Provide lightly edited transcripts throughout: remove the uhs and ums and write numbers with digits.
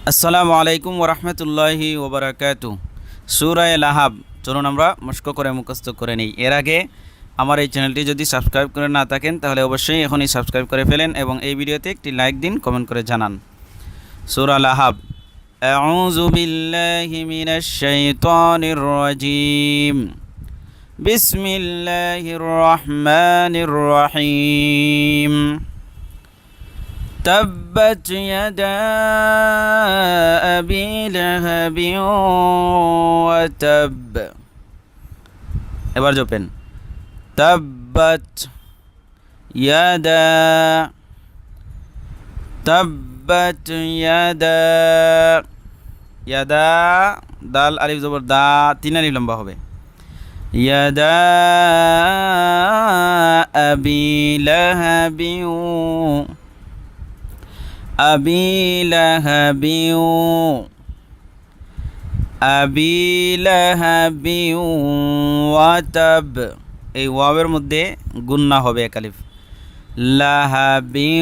আসসালামু আলাইকুম ওরহমতুল্লাহি ওবরাকাতু। সূরা লাহাব চলুন আমরা মস্ক করে মুখস্থ করে নিই। এর আগে আমার এই চ্যানেলটি যদি সাবস্ক্রাইব করে না থাকেন তাহলে অবশ্যই এখনই সাবস্ক্রাইব করে ফেলেন এবং এই ভিডিওতে একটি লাইক দিন, কমেন্ট করে জানান। সূরা লাহাব। আউযু বিল্লাহি মিনাশ শাইতানির রাজীম। বিসমিল্লাহির রহমানির রহিম। تبت يدا أبي لهب وتب। এবার জপেন تبت يدا تبت يدا يدا দাল আলিফ জবর দা, তিন আলিফ লম্বা হবে। يدا أبي لهب أبي لهب أبي لهب وتب। এই ওয়াওয়ের মধ্যে গুন্না হবে এক আলিফ। লাহাবি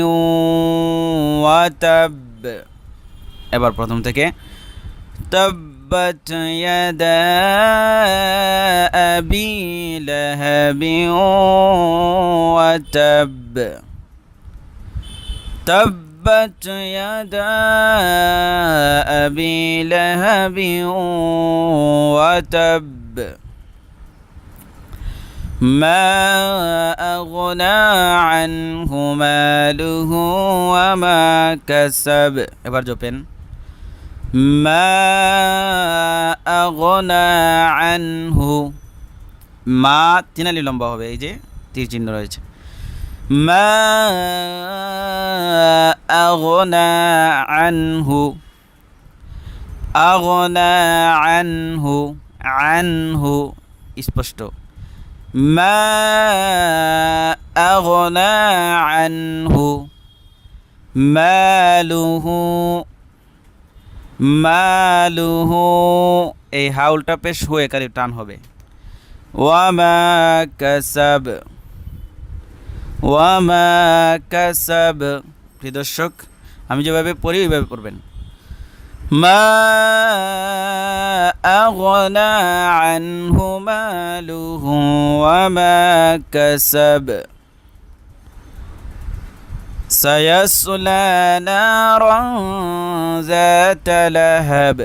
ওয়াতাব। এবার প্রথম থেকে তাব্বাত ইয়াদা আবি লাহাবি ওয়াতাব। تبت يدا أبي لهب وتب ما أغنى عنه ماله وما كسب। এবার জপেন ما أغنى عنه। মা তিন আলিফ লম্বা হবে, এই যে তীর চিহ্ন রয়েছে। ما أغنى عنه أغنى عنه عنه স্পষ্ট। ما أغنى عنه ماله ماله। এই হাউলটা পেশ হয়ে কালি টান হবে। وما كسب ওয়ামা কাসাব। প্রিয় দর্শক, আমি যেভাবে পড়ি ওইভাবে পড়বেন। মা আগনা আনহু মালুহু ওয়ামা কাসাব সায়াসলা নারান যাতা লাহাব।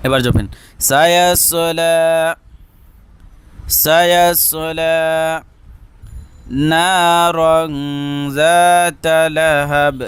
এবার জপেন সায়াসলা সায়াসলা نارا ذات لهب।